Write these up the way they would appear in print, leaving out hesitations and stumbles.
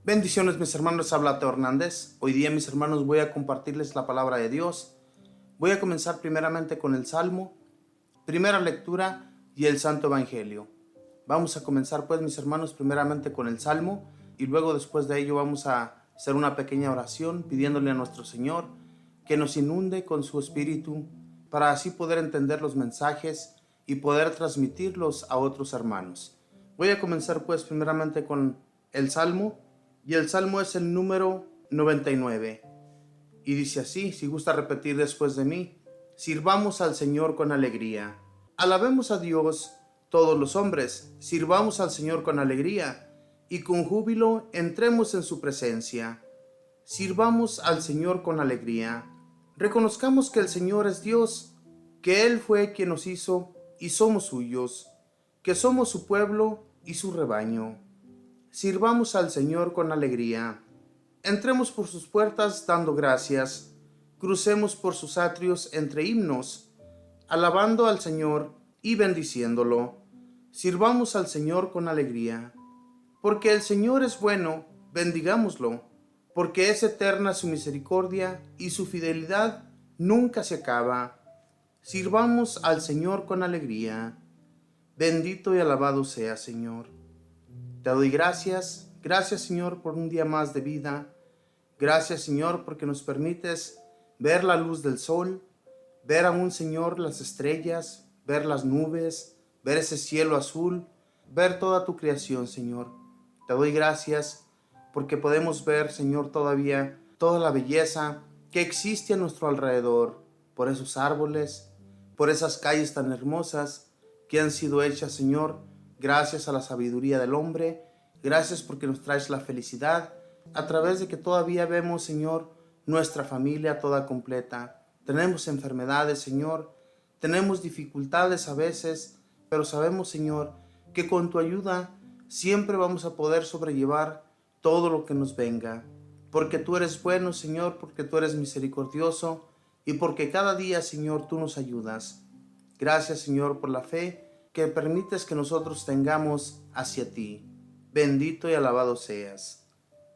Bendiciones mis hermanos, habla Teo Hernández. Hoy día mis hermanos voy a compartirles la palabra de Dios. Voy a comenzar primeramente con el Salmo, primera lectura y el Santo Evangelio. Vamos a comenzar pues mis hermanos primeramente con el Salmo y luego después de ello vamos a hacer una pequeña oración pidiéndole a nuestro Señor que nos inunde con su Espíritu para así poder entender los mensajes y poder transmitirlos a otros hermanos. Voy a comenzar pues primeramente con el Salmo. Y el Salmo es el número 99. Y dice así, si gusta repetir después de mí: sirvamos al Señor con alegría. Alabemos a Dios todos los hombres, sirvamos al Señor con alegría, y con júbilo entremos en su presencia. Sirvamos al Señor con alegría. Reconozcamos que el Señor es Dios, que Él fue quien nos hizo y somos suyos, que somos su pueblo y su rebaño. Sirvamos al Señor con alegría. Entremos por sus puertas dando gracias. Crucemos por sus atrios entre himnos, alabando al Señor y bendiciéndolo. Sirvamos al Señor con alegría. Porque el Señor es bueno, bendigámoslo. Porque es eterna su misericordia y su fidelidad nunca se acaba. Sirvamos al Señor con alegría. Bendito y alabado sea, Señor. Te doy gracias, gracias Señor por un día más de vida. Gracias Señor porque nos permites ver la luz del sol, ver aún Señor las estrellas, ver las nubes, ver ese cielo azul, ver toda tu creación Señor. Te doy gracias porque podemos ver Señor todavía toda la belleza que existe a nuestro alrededor, por esos árboles, por esas calles tan hermosas que han sido hechas Señor gracias a la sabiduría del hombre. Gracias porque nos traes la felicidad a través de que todavía vemos, Señor, nuestra familia toda completa. Tenemos enfermedades, Señor, tenemos dificultades a veces, pero sabemos, Señor, que con tu ayuda siempre vamos a poder sobrellevar todo lo que nos venga. Porque tú eres bueno, Señor, porque tú eres misericordioso y porque cada día, Señor, tú nos ayudas. Gracias, Señor, por la fe que permites que nosotros tengamos hacia ti. Bendito y alabado seas.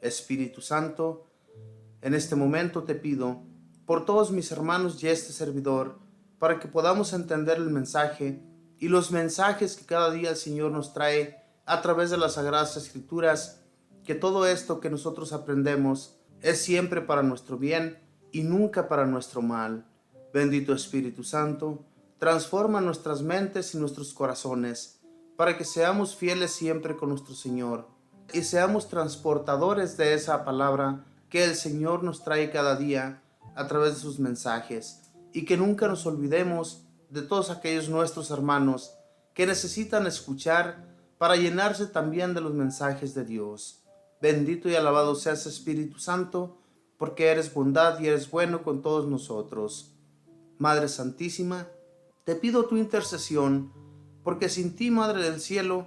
Espíritu Santo, en este momento te pido por todos mis hermanos y este servidor, para que podamos entender el mensaje y los mensajes que cada día el Señor nos trae a través de las Sagradas Escrituras, que todo esto que nosotros aprendemos es siempre para nuestro bien y nunca para nuestro mal. Bendito Espíritu Santo, transforma nuestras mentes y nuestros corazones para que seamos fieles siempre con nuestro Señor y seamos transportadores de esa palabra que el Señor nos trae cada día a través de sus mensajes, y que nunca nos olvidemos de todos aquellos nuestros hermanos que necesitan escuchar para llenarse también de los mensajes de Dios. Bendito y alabado seas, Espíritu Santo, porque eres bondad y eres bueno con todos nosotros. Madre Santísima, te pido tu intercesión, porque sin ti, Madre del Cielo,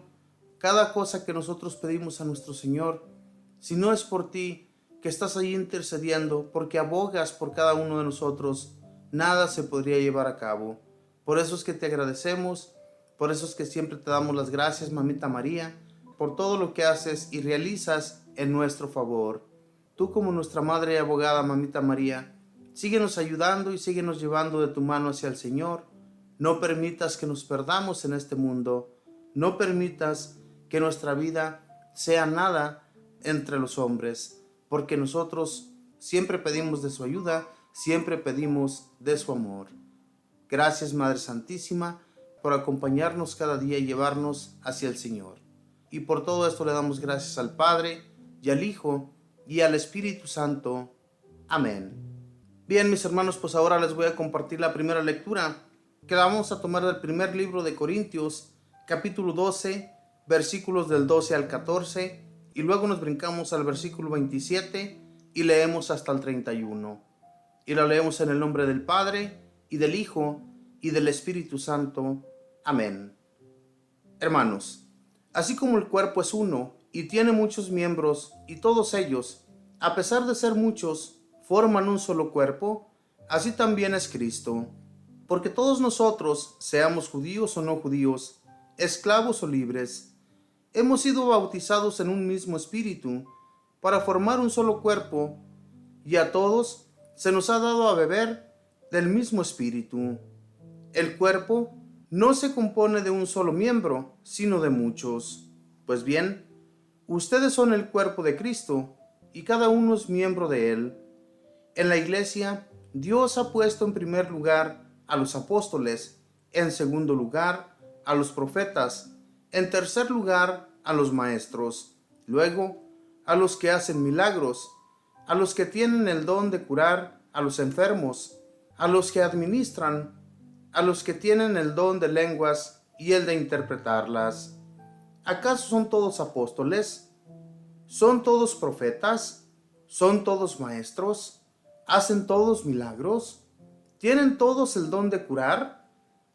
cada cosa que nosotros pedimos a nuestro Señor, si no es por ti, que estás ahí intercediendo, porque abogas por cada uno de nosotros, nada se podría llevar a cabo. Por eso es que te agradecemos, por eso es que siempre te damos las gracias, Mamita María, por todo lo que haces y realizas en nuestro favor. Tú, como nuestra Madre y abogada, Mamita María, síguenos ayudando y síguenos llevando de tu mano hacia el Señor. No permitas que nos perdamos en este mundo. No permitas que nuestra vida sea nada entre los hombres, porque nosotros siempre pedimos de su ayuda, siempre pedimos de su amor. Gracias, Madre Santísima, por acompañarnos cada día y llevarnos hacia el Señor. Y por todo esto le damos gracias al Padre, y al Hijo, y al Espíritu Santo. Amén. Bien, mis hermanos, pues ahora les voy a compartir la primera lectura, que la vamos a tomar del primer libro de Corintios, capítulo 12, versículos del 12 al 14, y luego nos brincamos al versículo 27 y leemos hasta el 31. Y la leemos en el nombre del Padre, y del Hijo, y del Espíritu Santo. Amén. Hermanos, así como el cuerpo es uno, y tiene muchos miembros, y todos ellos, a pesar de ser muchos, forman un solo cuerpo, así también es Cristo. Porque todos nosotros, seamos judíos o no judíos, esclavos o libres, hemos sido bautizados en un mismo espíritu, para formar un solo cuerpo, y a todos se nos ha dado a beber del mismo espíritu. El cuerpo no se compone de un solo miembro, sino de muchos. Pues bien, ustedes son el cuerpo de Cristo, y cada uno es miembro de él. En la iglesia, Dios ha puesto en primer lugar a los apóstoles, en segundo lugar a los profetas, en tercer lugar a los maestros, luego a los que hacen milagros, a los que tienen el don de curar a los enfermos, a los que administran, a los que tienen el don de lenguas y el de interpretarlas. ¿Acaso son todos apóstoles? ¿Son todos profetas? ¿Son todos maestros? ¿Hacen todos milagros? ¿Tienen todos el don de curar?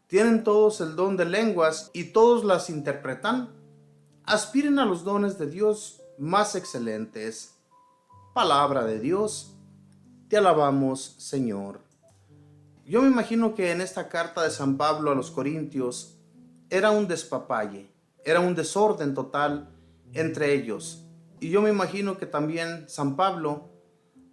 ¿Tienen todos el don de lenguas y todos las interpretan? Aspiren a los dones de Dios más excelentes. Palabra de Dios, te alabamos, Señor. Yo me imagino que en esta carta de San Pablo a los Corintios era un despapalle, era un desorden total entre ellos. Y yo me imagino que también San Pablo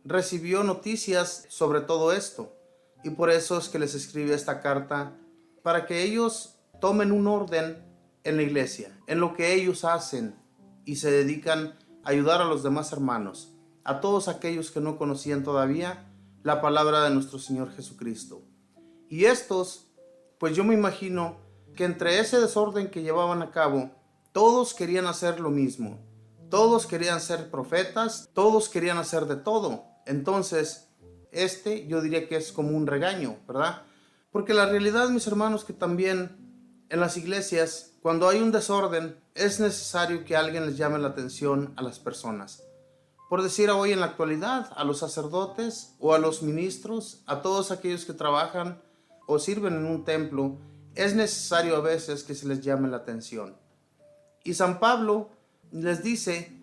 recibió noticias sobre todo esto. Y por eso es que les escribe esta carta, para que ellos tomen un orden en la iglesia, en lo que ellos hacen, y se dedican a ayudar a los demás hermanos, a todos aquellos que no conocían todavía la palabra de nuestro Señor Jesucristo. Y estos, pues yo me imagino que entre ese desorden que llevaban a cabo, todos querían hacer lo mismo. Todos querían ser profetas, todos querían hacer de todo. Entonces, yo diría que es como un regaño, ¿verdad? Porque la realidad, mis hermanos, que también en las iglesias, cuando hay un desorden, es necesario que alguien les llame la atención a las personas. Por decir hoy en la actualidad, a los sacerdotes o a los ministros, a todos aquellos que trabajan o sirven en un templo, es necesario a veces que se les llame la atención. Y San Pablo les dice,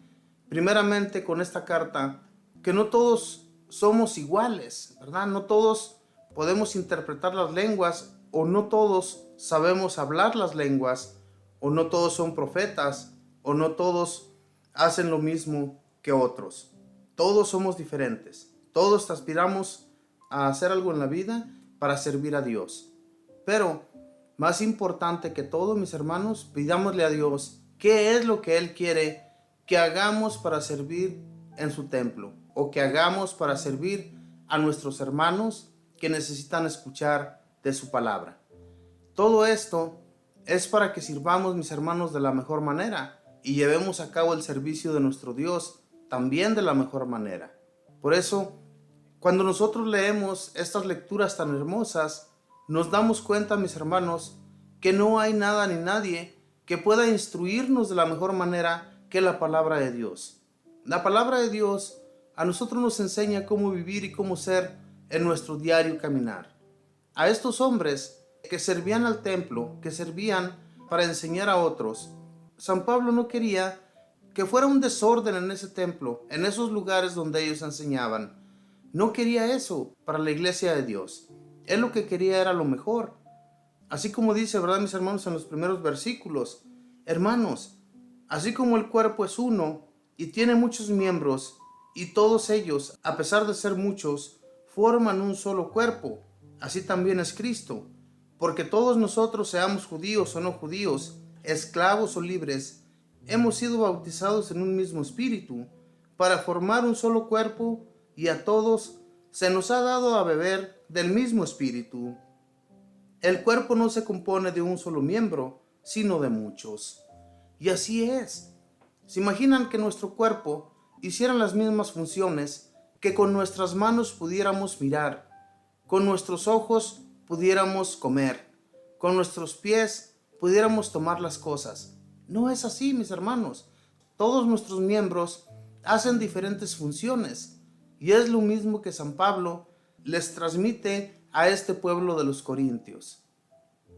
primeramente con esta carta, que no todos somos iguales, ¿verdad? No todos podemos interpretar las lenguas, o no todos sabemos hablar las lenguas, o no todos son profetas, o no todos hacen lo mismo que otros. Todos somos diferentes. Todos aspiramos a hacer algo en la vida para servir a Dios. Pero más importante que todo, mis hermanos, pidámosle a Dios qué es lo que Él quiere que hagamos para servir en su templo, o que hagamos para servir a nuestros hermanos que necesitan escuchar de su palabra. Todo esto es para que sirvamos, mis hermanos, de la mejor manera y llevemos a cabo el servicio de nuestro Dios también de la mejor manera. Por eso, cuando nosotros leemos estas lecturas tan hermosas, nos damos cuenta, mis hermanos, que no hay nada ni nadie que pueda instruirnos de la mejor manera que la palabra de Dios. La palabra de Dios a nosotros nos enseña cómo vivir y cómo ser en nuestro diario caminar. A estos hombres que servían al templo, que servían para enseñar a otros, San Pablo no quería que fuera un desorden en ese templo, en esos lugares donde ellos enseñaban. No quería eso para la iglesia de Dios. Él lo que quería era lo mejor. Así como dice, ¿verdad, mis hermanos, en los primeros versículos? Hermanos, así como el cuerpo es uno y tiene muchos miembros, y todos ellos, a pesar de ser muchos, forman un solo cuerpo, así también es Cristo. Porque todos nosotros, seamos judíos o no judíos, esclavos o libres, hemos sido bautizados en un mismo espíritu, para formar un solo cuerpo, y a todos se nos ha dado a beber del mismo espíritu. El cuerpo no se compone de un solo miembro, sino de muchos. Y así es. ¿Se imaginan que nuestro cuerpo hiciera las mismas funciones, que con nuestras manos pudiéramos mirar, con nuestros ojos pudiéramos comer, con nuestros pies pudiéramos tomar las cosas? No es así, mis hermanos. Todos nuestros miembros hacen diferentes funciones, y es lo mismo que San Pablo les transmite a este pueblo de los Corintios,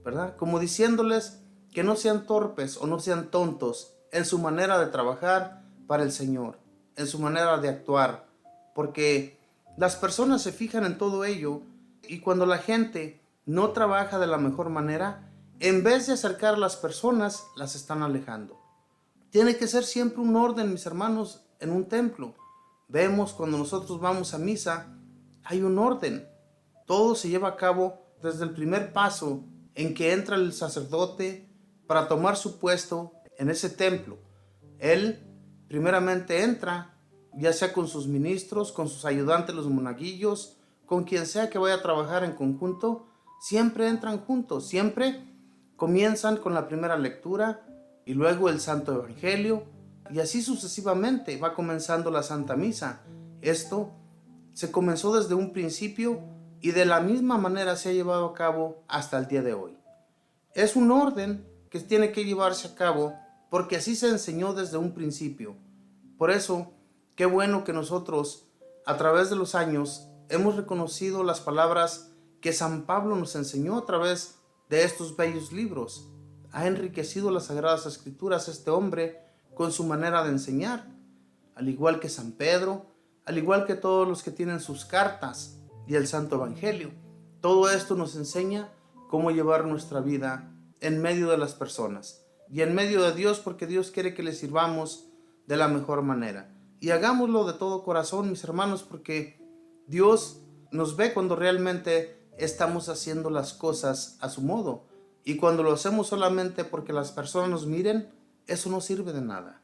¿verdad? Como diciéndoles que no sean torpes o no sean tontos en su manera de trabajar para el Señor, en su manera de actuar, porque las personas se fijan en todo ello, y cuando la gente no trabaja de la mejor manera, en vez de acercar a las personas, las están alejando. Tiene que ser siempre un orden, mis hermanos, en un templo. Vemos cuando nosotros vamos a misa, hay un orden. Todo se lleva a cabo desde el primer paso en que entra el sacerdote para tomar su puesto en ese templo. Él primeramente entra, ya sea con sus ministros, con sus ayudantes, los monaguillos, con quien sea que vaya a trabajar en conjunto, siempre entran juntos, siempre comienzan con la primera lectura y luego el Santo Evangelio, y así sucesivamente va comenzando la Santa Misa. Esto se comenzó desde un principio y de la misma manera se ha llevado a cabo hasta el día de hoy. Es un orden que tiene que llevarse a cabo porque así se enseñó desde un principio. Por eso, qué bueno que nosotros, a través de los años, hemos reconocido las palabras que San Pablo nos enseñó a través de estos bellos libros. Ha enriquecido las Sagradas Escrituras este hombre con su manera de enseñar, al igual que San Pedro, al igual que todos los que tienen sus cartas y el Santo Evangelio. Todo esto nos enseña cómo llevar nuestra vida en medio de las personas y en medio de Dios, porque Dios quiere que le sirvamos de la mejor manera. Y hagámoslo de todo corazón, mis hermanos, porque Dios nos ve cuando realmente estamos haciendo las cosas a su modo. Y cuando lo hacemos solamente porque las personas nos miren, eso no sirve de nada.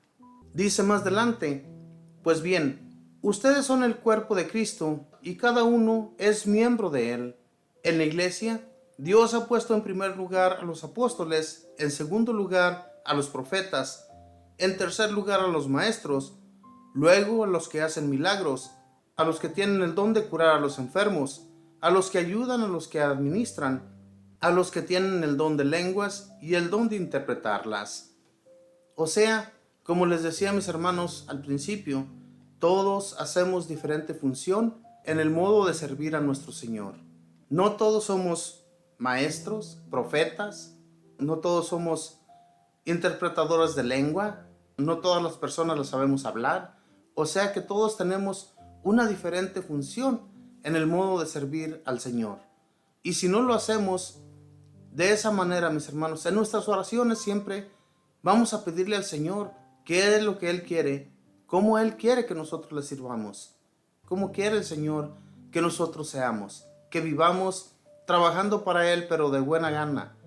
Dice más adelante, pues bien, ustedes son el cuerpo de Cristo y cada uno es miembro de él. En la iglesia, Dios ha puesto en primer lugar a los apóstoles, en segundo lugar a los profetas, en tercer lugar a los maestros, luego a los que hacen milagros, a los que tienen el don de curar a los enfermos, a los que ayudan a los que administran, a los que tienen el don de lenguas y el don de interpretarlas. O sea, como les decía a mis hermanos al principio, todos hacemos diferente función en el modo de servir a nuestro Señor. No todos somos maestros, profetas, no todos somos interpretadores de lengua, no todas las personas lo sabemos hablar, o sea que todos tenemos una diferente función en el modo de servir al Señor. Y si no lo hacemos de esa manera, mis hermanos, en nuestras oraciones siempre vamos a pedirle al Señor qué es lo que Él quiere, cómo Él quiere que nosotros le sirvamos, cómo quiere el Señor que nosotros seamos, que vivamos trabajando para Él, pero de buena gana,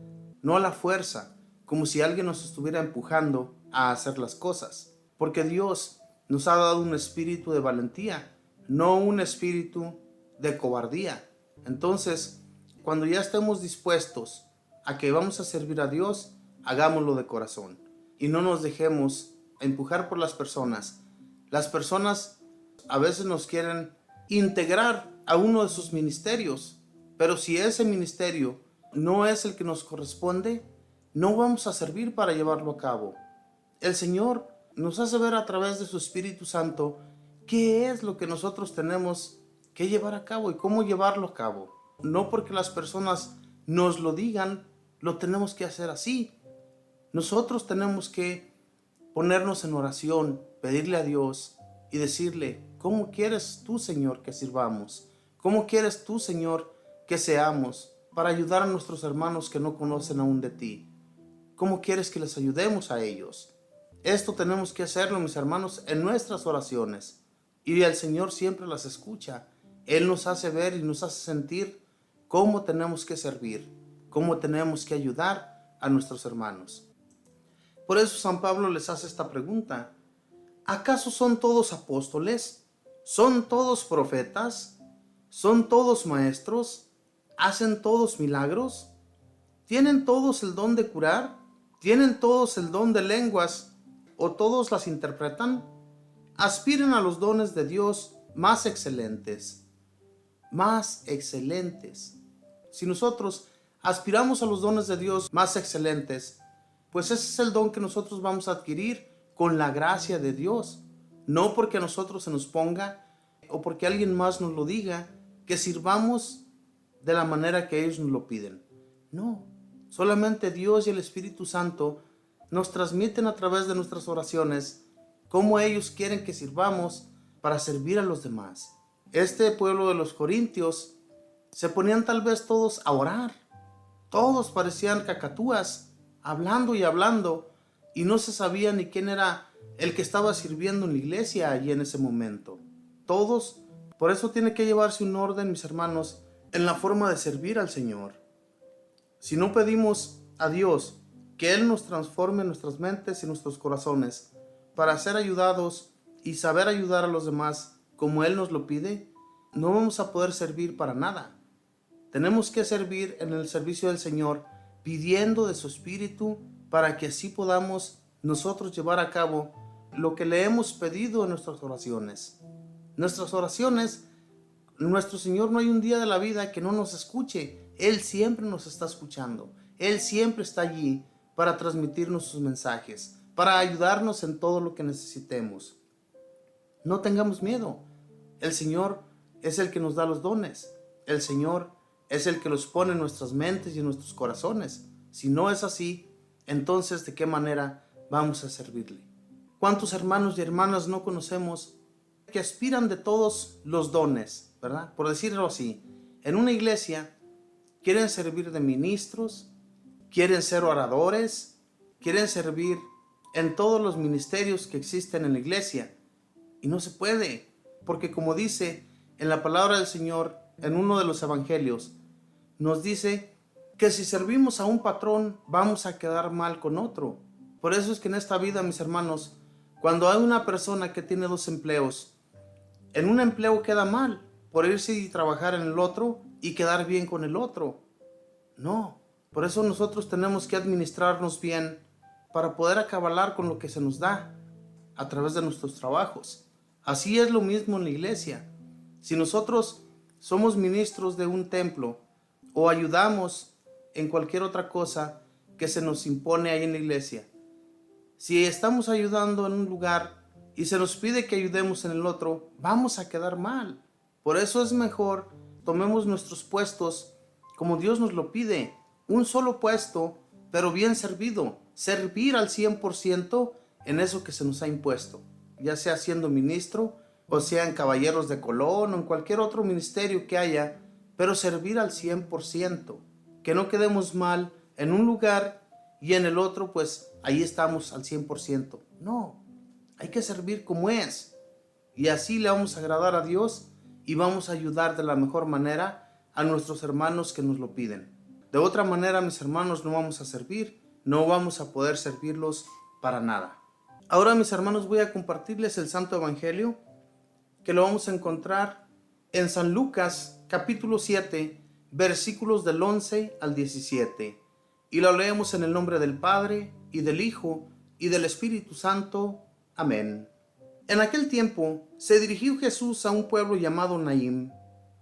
no a la fuerza, como si alguien nos estuviera empujando a hacer las cosas. Porque Dios nos ha dado un espíritu de valentía, no un espíritu de cobardía. Entonces, cuando ya estemos dispuestos a que vamos a servir a Dios, hagámoslo de corazón y no nos dejemos empujar por las personas. Las personas a veces nos quieren integrar a uno de sus ministerios, pero si ese ministerio no es el que nos corresponde, no vamos a servir para llevarlo a cabo. El Señor nos hace ver a través de su Espíritu Santo qué es lo que nosotros tenemos que llevar a cabo y cómo llevarlo a cabo. No porque las personas nos lo digan, lo tenemos que hacer así. Nosotros tenemos que ponernos en oración, pedirle a Dios y decirle, ¿cómo quieres tú, Señor, que sirvamos? ¿Cómo quieres tú, Señor, que seamos para ayudar a nuestros hermanos que no conocen aún de ti? ¿Cómo quieres que les ayudemos a ellos? Esto tenemos que hacerlo, mis hermanos, en nuestras oraciones. Y el Señor siempre las escucha. Él nos hace ver y nos hace sentir cómo tenemos que servir, cómo tenemos que ayudar a nuestros hermanos. Por eso San Pablo les hace esta pregunta. ¿Acaso son todos apóstoles? ¿Son todos profetas? ¿Son todos maestros? ¿Hacen todos milagros? ¿Tienen todos el don de curar? ¿Tienen todos el don de lenguas? ¿O todos las interpretan? Aspiren a los dones de Dios más excelentes. Más excelentes. Si nosotros aspiramos a los dones de Dios más excelentes, pues ese es el don que nosotros vamos a adquirir con la gracia de Dios. No porque a nosotros se nos ponga o porque alguien más nos lo diga, que sirvamos de la manera que ellos nos lo piden. No, solamente Dios y el Espíritu Santo nos transmiten a través de nuestras oraciones cómo ellos quieren que sirvamos para servir a los demás. Este pueblo de los Corintios se ponían tal vez todos a orar. Todos parecían cacatúas, hablando y hablando, y no se sabía ni quién era el que estaba sirviendo en la iglesia allí en ese momento. Todos, por eso tiene que llevarse un orden, mis hermanos, en la forma de servir al Señor. Si no pedimos a Dios que Él nos transforme nuestras mentes y nuestros corazones para ser ayudados y saber ayudar a los demás como Él nos lo pide, no vamos a poder servir para nada. Tenemos que servir en el servicio del Señor pidiendo de su Espíritu para que así podamos nosotros llevar a cabo lo que le hemos pedido en nuestras oraciones. Nuestras oraciones, nuestro Señor, no hay un día de la vida que no nos escuche. Él siempre nos está escuchando. Él siempre está allí para transmitirnos sus mensajes, para ayudarnos en todo lo que necesitemos. No tengamos miedo. El Señor es el que nos da los dones. El Señor es el que los pone en nuestras mentes y en nuestros corazones. Si no es así, entonces ¿de qué manera vamos a servirle? ¿Cuántos hermanos y hermanas no conocemos que aspiran de todos los dones, verdad? Por decirlo así, en una iglesia quieren servir de ministros, quieren ser oradores, quieren servir en todos los ministerios que existen en la iglesia. Y no se puede, porque como dice en la palabra del Señor, en uno de los evangelios, nos dice que si servimos a un patrón, vamos a quedar mal con otro. Por eso es que en esta vida, mis hermanos, cuando hay una persona que tiene 2 empleos, en un empleo queda mal por irse y trabajar en el otro y quedar bien con el otro. No, por eso nosotros tenemos que administrarnos bien para poder acabalar con lo que se nos da a través de nuestros trabajos. Así es lo mismo en la iglesia. Si nosotros somos ministros de un templo o ayudamos en cualquier otra cosa que se nos impone ahí en la iglesia, si estamos ayudando en un lugar y se nos pide que ayudemos en el otro, vamos a quedar mal. Por eso es mejor tomemos nuestros puestos como Dios nos lo pide. Un solo puesto, pero bien servido. Servir al 100% en eso que se nos ha impuesto. Ya sea siendo ministro, o sea en Caballeros de Colón, o en cualquier otro ministerio que haya, pero servir al 100%. Que no quedemos mal en un lugar y en el otro, pues ahí estamos al 100%. No, hay que servir como es. Y así le vamos a agradar a Dios y vamos a ayudar de la mejor manera a nuestros hermanos que nos lo piden. De otra manera, mis hermanos, no vamos a servir, no vamos a poder servirlos para nada. Ahora, mis hermanos, voy a compartirles el Santo Evangelio, que lo vamos a encontrar en San Lucas, capítulo 7, versículos del 11 al 17. Y lo leemos en el nombre del Padre, y del Hijo, y del Espíritu Santo. Amén. En aquel tiempo se dirigió Jesús a un pueblo llamado Naín,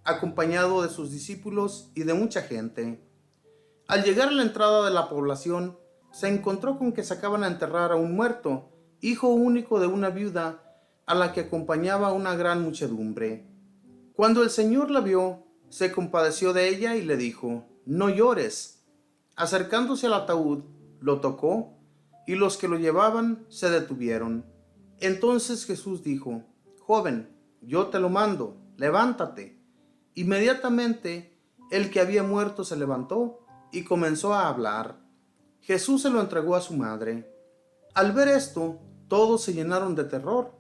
acompañado de sus discípulos y de mucha gente. Al llegar a la entrada de la población, se encontró con que sacaban a enterrar a un muerto, hijo único de una viuda, a la que acompañaba una gran muchedumbre. Cuando el Señor la vio, se compadeció de ella y le dijo: «No llores». Acercándose al ataúd, lo tocó, y los que lo llevaban se detuvieron. Entonces Jesús dijo: «Joven, yo te lo mando, levántate». Inmediatamente el que había muerto se levantó y comenzó a hablar. Jesús se lo entregó a su madre. Al ver esto, todos se llenaron de terror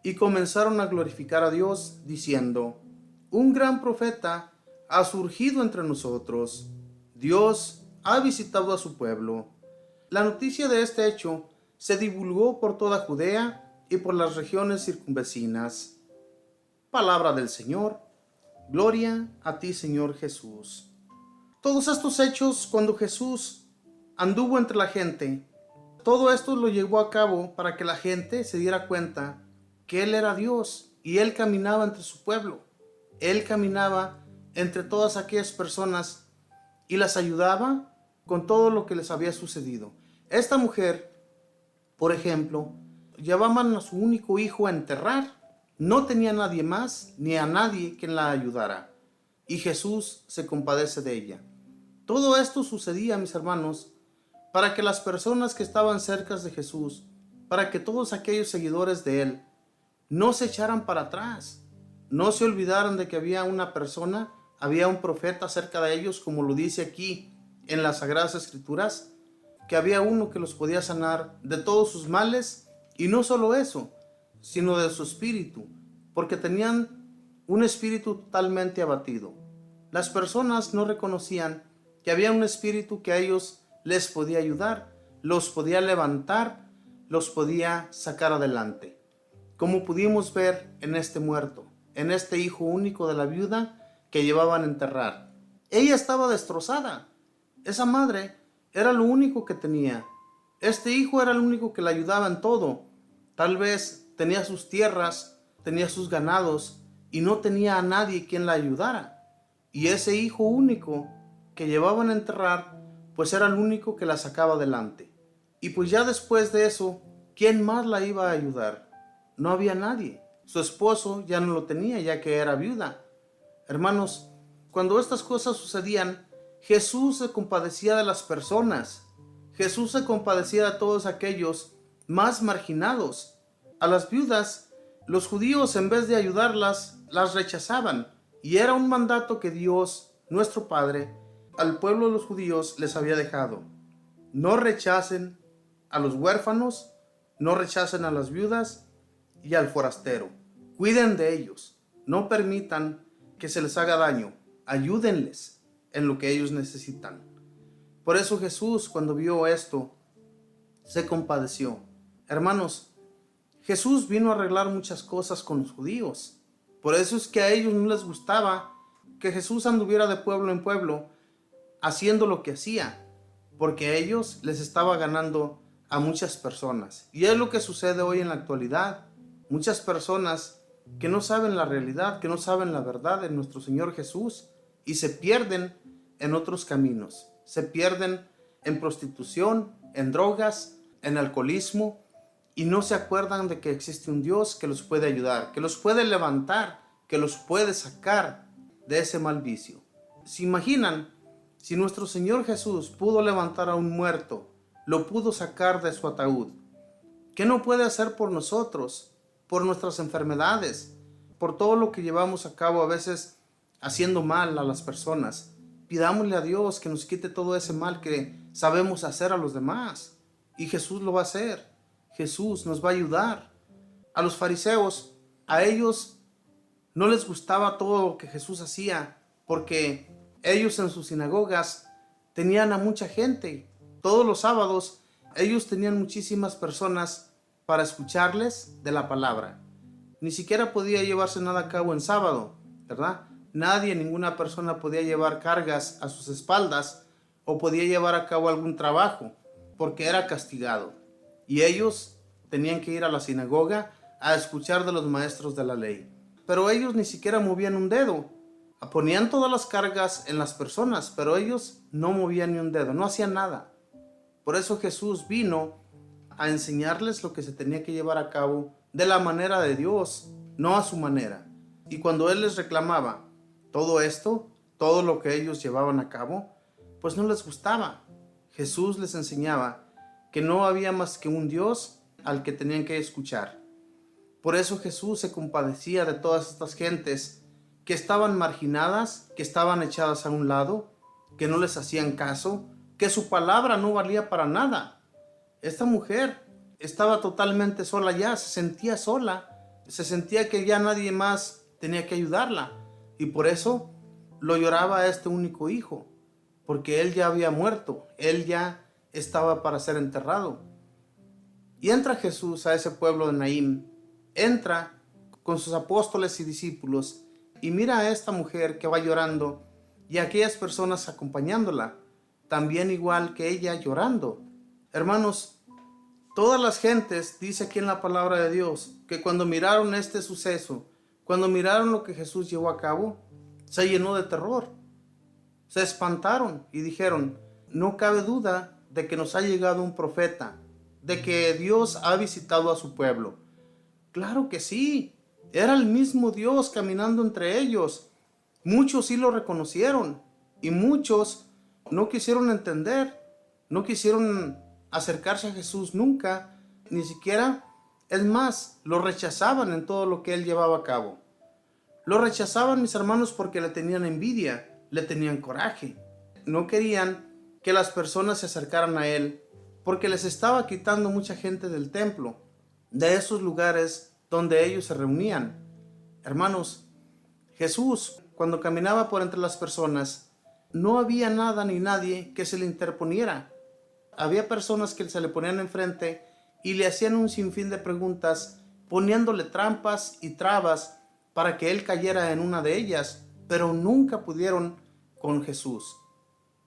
y comenzaron a glorificar a Dios, diciendo: «Un gran profeta ha surgido entre nosotros. Dios ha visitado a su pueblo». La noticia de este hecho se divulgó por toda Judea y por las regiones circunvecinas. Palabra del Señor. Gloria a ti, Señor Jesús. Todos estos hechos, cuando Jesús anduvo entre la gente, todo esto lo llevó a cabo para que la gente se diera cuenta que Él era Dios y Él caminaba entre su pueblo. Él caminaba entre todas aquellas personas y las ayudaba con todo lo que les había sucedido. Esta mujer, por ejemplo, llevaban a su único hijo a enterrar. No tenía a nadie más ni a nadie quien la ayudara. Y Jesús se compadece de ella. Todo esto sucedía, mis hermanos, para que las personas que estaban cerca de Jesús, para que todos aquellos seguidores de Él, no se echaran para atrás, no se olvidaran de que había una persona, había un profeta cerca de ellos, como lo dice aquí en las Sagradas Escrituras, que había uno que los podía sanar de todos sus males Y no solo eso, sino de su espíritu, porque tenían un espíritu totalmente abatido. Las personas no reconocían que había un espíritu que a ellos les podía ayudar, los podía levantar, los podía sacar adelante. Como pudimos ver en este muerto, en este hijo único de la viuda que llevaban a enterrar. Ella estaba destrozada. Esa madre era lo único que tenía. Este hijo era el único que la ayudaba en todo. Tal vez tenía sus tierras, tenía sus ganados y no tenía a nadie quien la ayudara. Y ese hijo único que llevaban a enterrar, pues era el único que la sacaba adelante. Y pues ya después de eso, ¿quién más la iba a ayudar? No había nadie. Su esposo ya no lo tenía, ya que era viuda. Hermanos, cuando estas cosas sucedían, Jesús se compadecía de las personas. Jesús se compadecía de todos aquellos más marginados. A las viudas, los judíos, en vez de ayudarlas, las rechazaban. Y era un mandato que Dios, nuestro Padre, al pueblo de los judíos les había dejado. No rechacen a los huérfanos, no rechacen a las viudas y al forastero. Cuiden de ellos, no permitan que se les haga daño, ayúdenles en lo que ellos necesitan. Por eso Jesús, cuando vio esto, se compadeció. Hermanos, Jesús vino a arreglar muchas cosas con los judíos. Por eso es que a ellos no les gustaba que Jesús anduviera de pueblo en pueblo haciendo lo que hacía, porque a ellos les estaba ganando a muchas personas. Y es lo que sucede hoy en la actualidad. Muchas personas que no saben la realidad, que no saben la verdad de nuestro Señor Jesús y se pierden en otros caminos. Se pierden en prostitución, en drogas, en alcoholismo y no se acuerdan de que existe un Dios que los puede ayudar, que los puede levantar, que los puede sacar de ese mal vicio. ¿Se imaginan? Si nuestro Señor Jesús pudo levantar a un muerto, lo pudo sacar de su ataúd, ¿qué no puede hacer por nosotros, por nuestras enfermedades, por todo lo que llevamos a cabo a veces haciendo mal a las personas? Pidámosle a Dios que nos quite todo ese mal que sabemos hacer a los demás. Y Jesús lo va a hacer. Jesús nos va a ayudar. A los fariseos, a ellos no les gustaba todo lo que Jesús hacía, porque ellos en sus sinagogas tenían a mucha gente. Todos los sábados ellos tenían muchísimas personas para escucharles de la palabra. Ni siquiera podía llevarse nada a cabo en sábado, ¿verdad? Nadie, ninguna persona podía llevar cargas a sus espaldas o podía llevar a cabo algún trabajo porque era castigado. Y ellos tenían que ir a la sinagoga a escuchar de los maestros de la ley. Pero ellos ni siquiera movían un dedo. Ponían todas las cargas en las personas, pero ellos no movían ni un dedo, no hacían nada. Por eso Jesús vino a enseñarles lo que se tenía que llevar a cabo de la manera de Dios, no a su manera. Y cuando Él les reclamaba todo esto, todo lo que ellos llevaban a cabo, pues no les gustaba. Jesús les enseñaba que no había más que un Dios al que tenían que escuchar. Por eso Jesús se compadecía de todas estas gentes que estaban marginadas, que estaban echadas a un lado, que no les hacían caso, que su palabra no valía para nada. Esta mujer estaba totalmente sola ya, se sentía sola, se sentía que ya nadie más tenía que ayudarla. Y por eso lo lloraba a este único hijo, porque él ya había muerto, él ya estaba para ser enterrado. Y entra Jesús a ese pueblo de Naín, entra con sus apóstoles y discípulos y mira a esta mujer que va llorando y a aquellas personas acompañándola, también igual que ella llorando. Hermanos, todas las gentes, dice aquí en la palabra de Dios, que cuando miraron este suceso, cuando miraron lo que Jesús llevó a cabo, se llenó de terror. Se espantaron y dijeron, no cabe duda de que nos ha llegado un profeta, de que Dios ha visitado a su pueblo. Claro que sí, era el mismo Dios caminando entre ellos. Muchos sí lo reconocieron y muchos no quisieron entender, no quisieron acercarse a Jesús nunca, ni siquiera, es más, lo rechazaban en todo lo que él llevaba a cabo. Lo rechazaban, mis hermanos, porque le tenían envidia, le tenían coraje. No querían que las personas se acercaran a él porque les estaba quitando mucha gente del templo. de esos lugares donde ellos se reunían. Hermanos, Jesús, cuando caminaba por entre las personas, no había nada ni nadie que se le interponiera. Había personas que se le ponían enfrente y le hacían un sinfín de preguntas, poniéndole trampas y trabas para que él cayera en una de ellas, pero nunca pudieron con Jesús,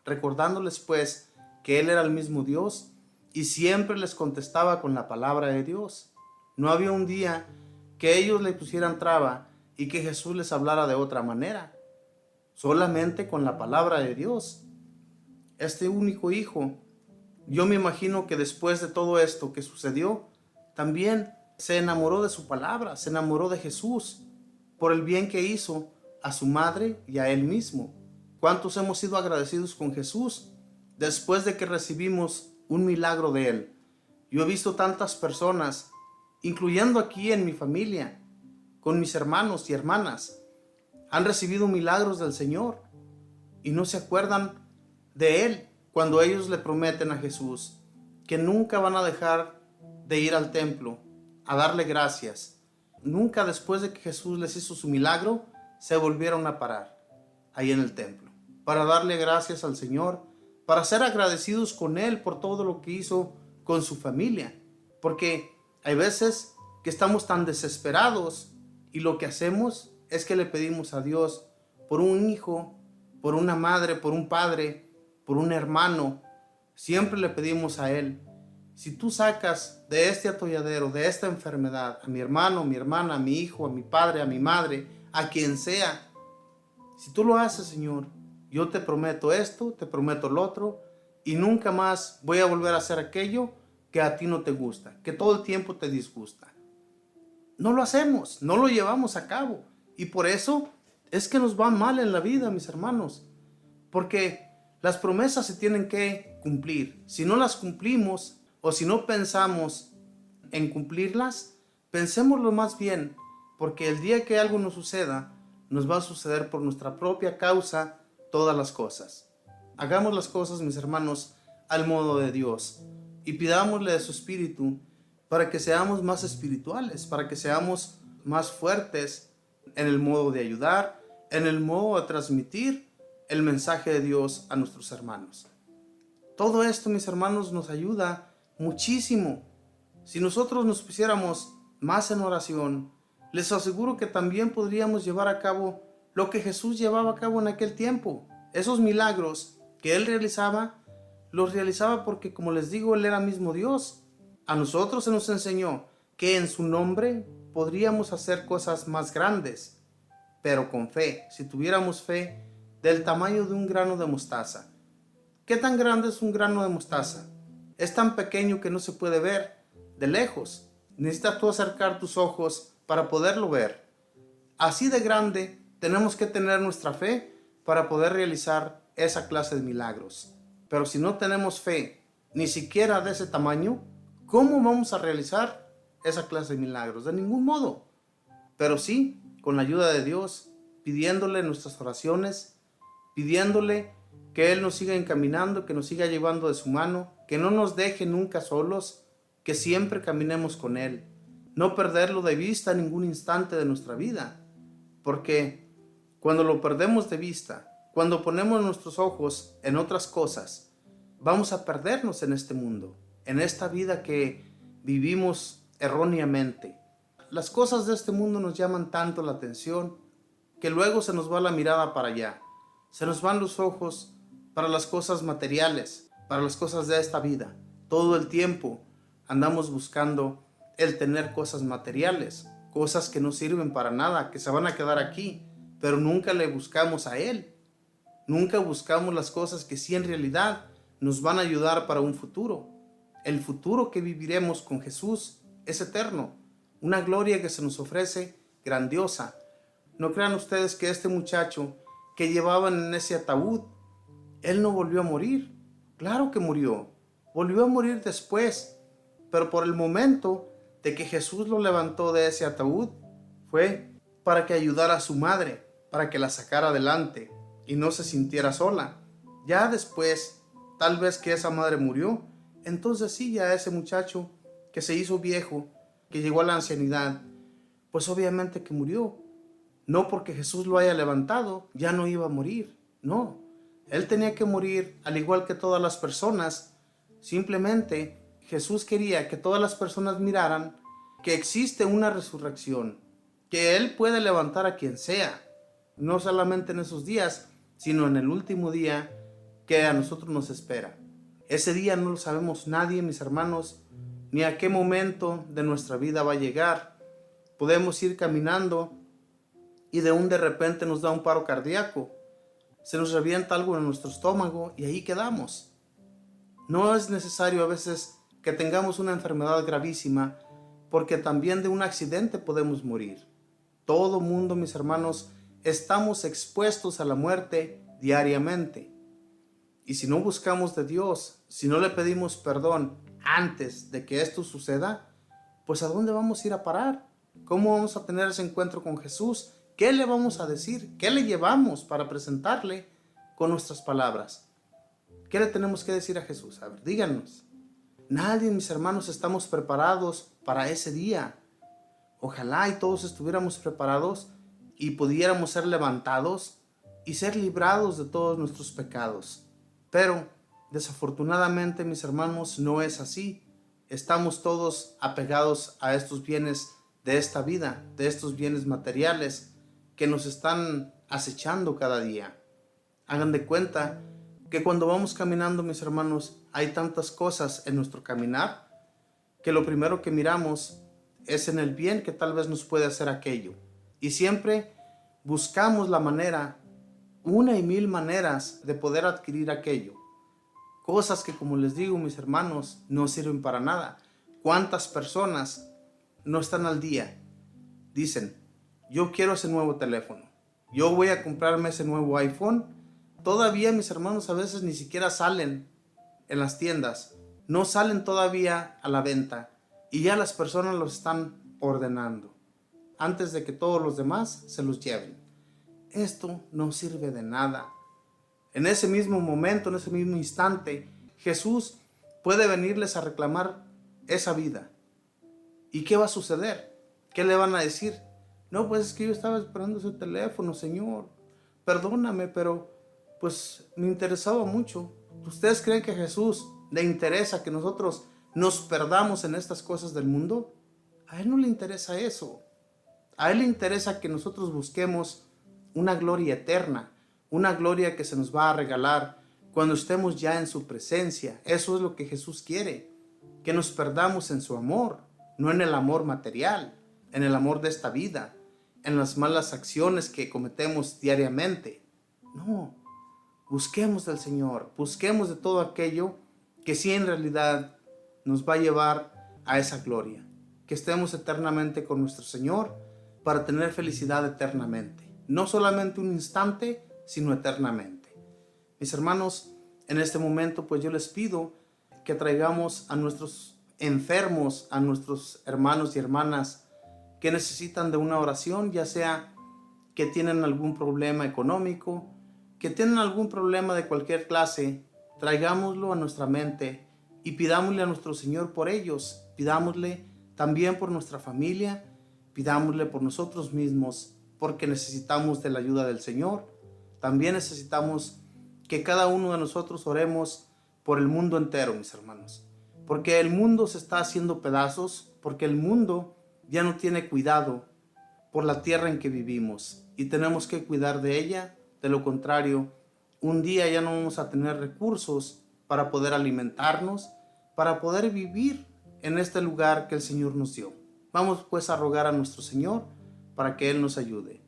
recordándoles pues que él era el mismo Dios y siempre les contestaba con la palabra de Dios. No había un día que ellos le pusieran traba y que Jesús les hablara de otra manera, solamente con la palabra de Dios. Este único hijo, yo me imagino que después de todo esto que sucedió, también se enamoró de su palabra, se enamoró de Jesús, por el bien que hizo a su madre y a él mismo. ¿Cuántos hemos sido agradecidos con Jesús después de que recibimos un milagro de él? Yo he visto tantas personas, incluyendo aquí en mi familia, con mis hermanos y hermanas, han recibido milagros del Señor y no se acuerdan de él cuando ellos le prometen a Jesús que nunca van a dejar de ir al templo a darle gracias. Nunca después de que Jesús les hizo su milagro se volvieron a parar ahí en el templo para darle gracias al Señor, para ser agradecidos con él por todo lo que hizo con su familia. Porque hay veces que estamos tan desesperados y lo que hacemos es que le pedimos a Dios por un hijo, por una madre, por un padre, por un hermano. Siempre le pedimos a él: si tú sacas de este atolladero, de esta enfermedad, a mi hermano, a mi hermana, a mi hijo, a mi padre, a mi madre, a quien sea, si tú lo haces, Señor, yo te prometo esto, te prometo lo otro, y nunca más voy a volver a hacer aquello que a ti no te gusta, que todo el tiempo te disgusta. No lo hacemos, no lo llevamos a cabo, y por eso es que nos va mal en la vida, mis hermanos, porque las promesas se tienen que cumplir. Si no las cumplimos, o si no pensamos en cumplirlas, pensémoslo más bien, porque el día que algo nos suceda, nos va a suceder por nuestra propia causa todas las cosas. Hagamos las cosas, mis hermanos, al modo de Dios y pidámosle de su espíritu para que seamos más espirituales, para que seamos más fuertes en el modo de ayudar, en el modo de transmitir el mensaje de Dios a nuestros hermanos. Todo esto, mis hermanos, nos ayuda muchísimo. Si nosotros nos pusiéramos más en oración, les aseguro que también podríamos llevar a cabo lo que Jesús llevaba a cabo en aquel tiempo. Esos milagros que él realizaba, los realizaba porque, como les digo, él era mismo Dios. A nosotros se nos enseñó que en su nombre podríamos hacer cosas más grandes, pero con fe, si tuviéramos fe del tamaño de un grano de mostaza. ¿Qué tan grande es un grano de mostaza? Es tan pequeño que no se puede ver de lejos. Necesitas tú acercar tus ojos para poderlo ver. Así de grande tenemos que tener nuestra fe para poder realizar esa clase de milagros. Pero si no tenemos fe, ni siquiera de ese tamaño, ¿cómo vamos a realizar esa clase de milagros? De ningún modo. Pero sí, con la ayuda de Dios, pidiéndole nuestras oraciones, pidiéndole que Él nos siga encaminando, que nos siga llevando de su mano, que no nos deje nunca solos, que siempre caminemos con Él. No perderlo de vista en ningún instante de nuestra vida, porque cuando lo perdemos de vista, cuando ponemos nuestros ojos en otras cosas, vamos a perdernos en este mundo, en esta vida que vivimos erróneamente. Las cosas de este mundo nos llaman tanto la atención que luego se nos va la mirada para allá, se nos van los ojos para las cosas materiales, para las cosas de esta vida. Todo el tiempo andamos buscando el tener cosas materiales, cosas que no sirven para nada, que se van a quedar aquí, pero nunca le buscamos a Él. Nunca buscamos las cosas que sí en realidad nos van a ayudar para un futuro. El futuro que viviremos con Jesús es eterno, una gloria que se nos ofrece grandiosa. No crean ustedes que este muchacho que llevaban en ese ataúd, él no volvió a morir. Claro que murió, volvió a morir después, pero por el momento de que Jesús lo levantó de ese ataúd, fue para que ayudara a su madre, para que la sacara adelante y no se sintiera sola. Ya después, tal vez que esa madre murió, entonces sí, ya ese muchacho que se hizo viejo, que llegó a la ancianidad, pues obviamente que murió. No porque Jesús lo haya levantado, ya no iba a morir. No, Él tenía que morir al igual que todas las personas. Simplemente Jesús quería que todas las personas miraran que existe una resurrección, que Él puede levantar a quien sea, no solamente en esos días, sino en el último día que a nosotros nos espera. Ese día no lo sabemos nadie, mis hermanos, ni a qué momento de nuestra vida va a llegar. Podemos ir caminando y de repente nos da un paro cardíaco, se nos revienta algo en nuestro estómago y ahí quedamos. No es necesario a veces que tengamos una enfermedad gravísima, porque también de un accidente podemos morir. Todo mundo, mis hermanos, estamos expuestos a la muerte diariamente. Y si no buscamos de Dios, si no le pedimos perdón antes de que esto suceda, pues ¿a dónde vamos a ir a parar? ¿Cómo vamos a tener ese encuentro con Jesús? ¿Qué le vamos a decir? ¿Qué le llevamos para presentarle con nuestras palabras? ¿Qué le tenemos que decir a Jesús? A ver, díganos. Nadie, mis hermanos, estamos preparados para ese día. Ojalá y todos estuviéramos preparados y pudiéramos ser levantados y ser librados de todos nuestros pecados. Pero, desafortunadamente, mis hermanos, no es así. Estamos todos apegados a estos bienes de esta vida, de estos bienes materiales que nos están acechando cada día. Hagan de cuenta que cuando vamos caminando, mis hermanos, hay tantas cosas en nuestro caminar que lo primero que miramos es en el bien que tal vez nos puede hacer aquello. Y siempre buscamos la manera, una y mil maneras de poder adquirir aquello. Cosas que, como les digo, mis hermanos, no sirven para nada. ¿Cuántas personas no están al día? Dicen, yo quiero ese nuevo teléfono, yo voy a comprarme ese nuevo iPhone. Todavía, mis hermanos, a veces ni siquiera salen en las tiendas, no salen todavía a la venta y ya las personas los están ordenando antes de que todos los demás se los lleven. Esto no sirve de nada. En ese mismo momento, en ese mismo instante, Jesús puede venirles a reclamar esa vida. ¿Y qué va a suceder? ¿Qué le van a decir? No, pues es que yo estaba esperando ese teléfono, Señor. Perdóname, pero pues me interesaba mucho. ¿Ustedes creen que a Jesús le interesa que nosotros nos perdamos en estas cosas del mundo? A Él no le interesa eso. A Él le interesa que nosotros busquemos una gloria eterna, una gloria que se nos va a regalar cuando estemos ya en su presencia. Eso es lo que Jesús quiere, que nos perdamos en su amor, no en el amor material, en el amor de esta vida, en las malas acciones que cometemos diariamente. No, busquemos del Señor, busquemos de todo aquello que sí en realidad nos va a llevar a esa gloria, que estemos eternamente con nuestro Señor para tener felicidad eternamente, no solamente un instante, sino eternamente. Mis hermanos, en este momento pues yo les pido que traigamos a nuestros enfermos, a nuestros hermanos y hermanas que necesitan de una oración, ya sea que tienen algún problema económico, que tienen algún problema de cualquier clase. Traigámoslo a nuestra mente y pidámosle a nuestro Señor por ellos, pidámosle también por nuestra familia, pidámosle por nosotros mismos, porque necesitamos de la ayuda del Señor. También necesitamos que cada uno de nosotros oremos por el mundo entero, mis hermanos, porque el mundo se está haciendo pedazos, porque el mundo ya no tiene cuidado por la tierra en que vivimos y tenemos que cuidar de ella. De lo contrario, un día ya no vamos a tener recursos para poder alimentarnos, para poder vivir en este lugar que el Señor nos dio. Vamos pues a rogar a nuestro Señor para que Él nos ayude.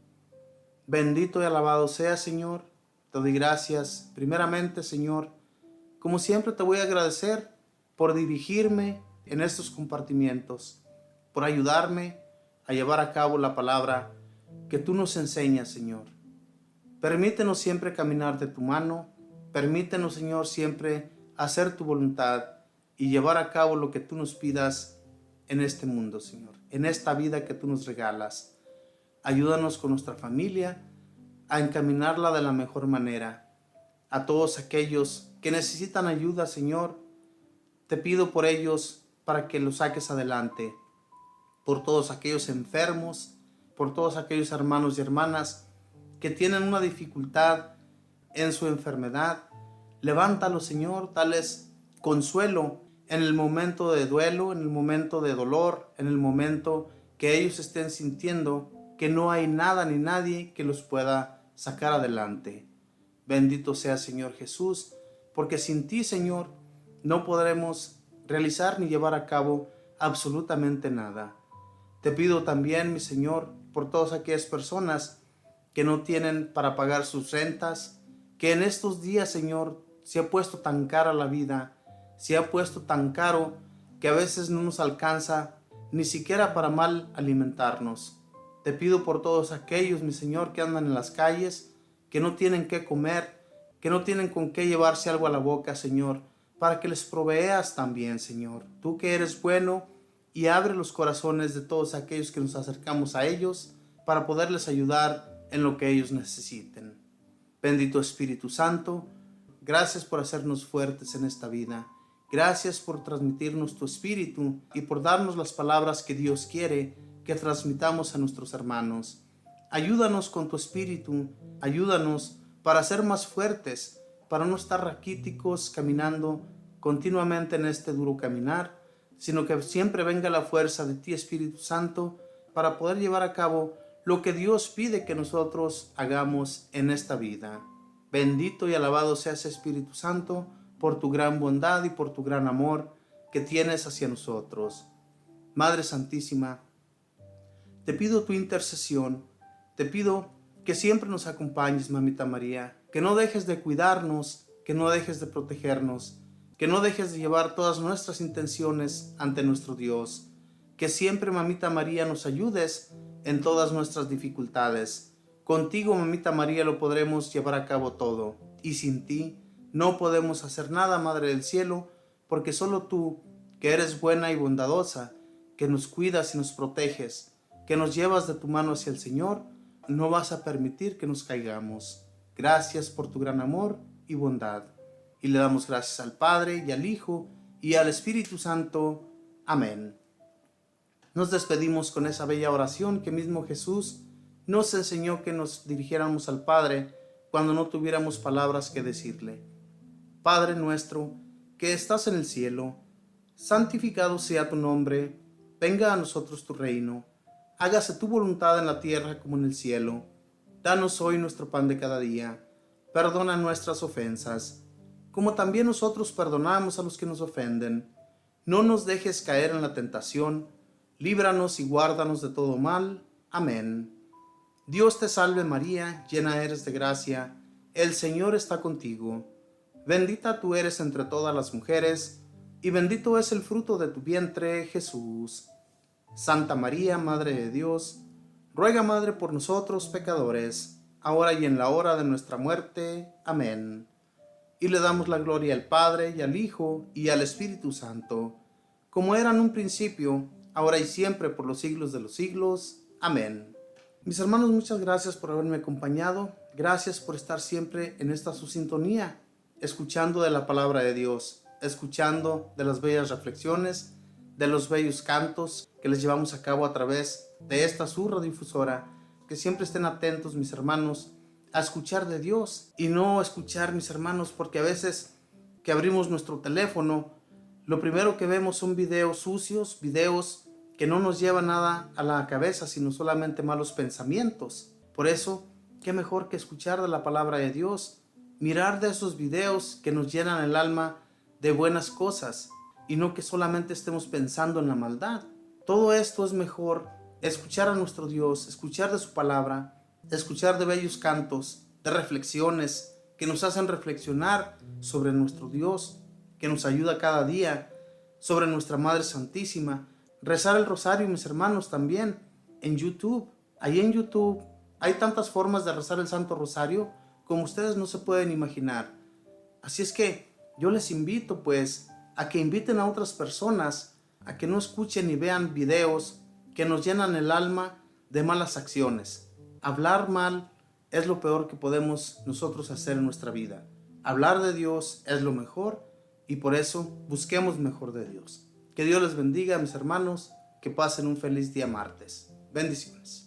Bendito y alabado sea, Señor. Te doy gracias. Primeramente, Señor, como siempre te voy a agradecer por dirigirme en estos compartimientos, por ayudarme a llevar a cabo la palabra que tú nos enseñas, Señor. Permítenos siempre caminar de tu mano. Permítenos, Señor, siempre hacer tu voluntad y llevar a cabo lo que tú nos pidas en este mundo, Señor, en esta vida que tú nos regalas. Ayúdanos con nuestra familia a encaminarla de la mejor manera. A todos aquellos que necesitan ayuda, Señor, te pido por ellos para que los saques adelante. por todos aquellos enfermos, por todos aquellos hermanos y hermanas que tienen una dificultad en su enfermedad. Levántalo, Señor, dales consuelo en el momento de duelo, en el momento de dolor, en el momento que ellos estén sintiendo que no hay nada ni nadie que los pueda sacar adelante. Bendito sea, Señor Jesús, porque sin ti, Señor, no podremos realizar ni llevar a cabo absolutamente nada. Te pido también, mi Señor, por todas aquellas personas que no tienen para pagar sus rentas, que en estos días, Señor, se ha puesto tan cara la vida, se ha puesto tan caro que a veces no nos alcanza ni siquiera para mal alimentarnos. Te pido por todos aquellos, mi Señor, que andan en las calles, que no tienen qué comer, que no tienen con qué llevarse algo a la boca, Señor, para que les proveas también, Señor. Tú que eres bueno, y abre los corazones de todos aquellos que nos acercamos a ellos para poderles ayudar en lo que ellos necesiten. Bendito Espíritu Santo, gracias por hacernos fuertes en esta vida. Gracias por transmitirnos tu Espíritu y por darnos las palabras que Dios quiere que transmitamos a nuestros hermanos. Ayúdanos con tu Espíritu, ayúdanos para ser más fuertes, para no estar raquíticos caminando continuamente en este duro caminar, sino que siempre venga la fuerza de ti, Espíritu Santo, para poder llevar a cabo lo que Dios pide que nosotros hagamos en esta vida. Bendito y alabado seas, Espíritu Santo, por tu gran bondad y por tu gran amor que tienes hacia nosotros. Madre Santísima, te pido tu intercesión, te pido que siempre nos acompañes, Mamita María, que no dejes de cuidarnos, que no dejes de protegernos, que no dejes de llevar todas nuestras intenciones ante nuestro Dios, que siempre, Mamita María, nos ayudes en todas nuestras dificultades. Contigo, Mamita María, lo podremos llevar a cabo todo, y sin ti no podemos hacer nada, Madre del Cielo, porque solo tú, que eres buena y bondadosa, que nos cuidas y nos proteges, que nos llevas de tu mano hacia el Señor, no vas a permitir que nos caigamos. Gracias por tu gran amor y bondad. Y le damos gracias al Padre y al Hijo y al Espíritu Santo. Amén. Nos despedimos con esa bella oración que mismo Jesús nos enseñó que nos dirigiéramos al Padre cuando no tuviéramos palabras que decirle. Padre nuestro, que estás en el cielo, santificado sea tu nombre, venga a nosotros tu reino, hágase tu voluntad en la tierra como en el cielo. Danos hoy nuestro pan de cada día, perdona nuestras ofensas, como también nosotros perdonamos a los que nos ofenden. No nos dejes caer en la tentación, líbranos y guárdanos de todo mal. Amén. Dios te salve María, llena eres de gracia, el Señor está contigo. Bendita tú eres entre todas las mujeres, y bendito es el fruto de tu vientre, Jesús. Santa María, Madre de Dios, ruega, Madre, por nosotros pecadores, ahora y en la hora de nuestra muerte. Amén. Y le damos la gloria al Padre, y al Hijo, y al Espíritu Santo, como era en un principio, ahora y siempre, por los siglos de los siglos. Amén. Mis hermanos, muchas gracias por haberme acompañado. Gracias por estar siempre en esta su sintonía, escuchando de la palabra de Dios, escuchando de las bellas reflexiones, de los bellos cantos que les llevamos a cabo a través de esta su radiodifusora. Que siempre estén atentos, mis hermanos, a escuchar de Dios y no escuchar, mis hermanos, porque a veces que abrimos nuestro teléfono, lo primero que vemos son videos sucios, videos que no nos llevan nada a la cabeza, sino solamente malos pensamientos. Por eso, qué mejor que escuchar de la palabra de Dios, mirar de esos videos que nos llenan el alma de buenas cosas y no que solamente estemos pensando en la maldad. Todo esto es mejor, escuchar a nuestro Dios, escuchar de su palabra, escuchar de bellos cantos, de reflexiones que nos hacen reflexionar sobre nuestro Dios, que nos ayuda cada día, sobre nuestra Madre Santísima. Rezar el rosario, mis hermanos, también en YouTube. Ahí en YouTube hay tantas formas de rezar el Santo Rosario como ustedes no se pueden imaginar. Así es que yo les invito pues a que inviten a otras personas a que no escuchen ni vean videos que nos llenan el alma de malas acciones. Hablar mal es lo peor que podemos nosotros hacer en nuestra vida. Hablar de Dios es lo mejor y por eso busquemos mejor de Dios. Que Dios les bendiga, mis hermanos. Que pasen un feliz día martes. Bendiciones.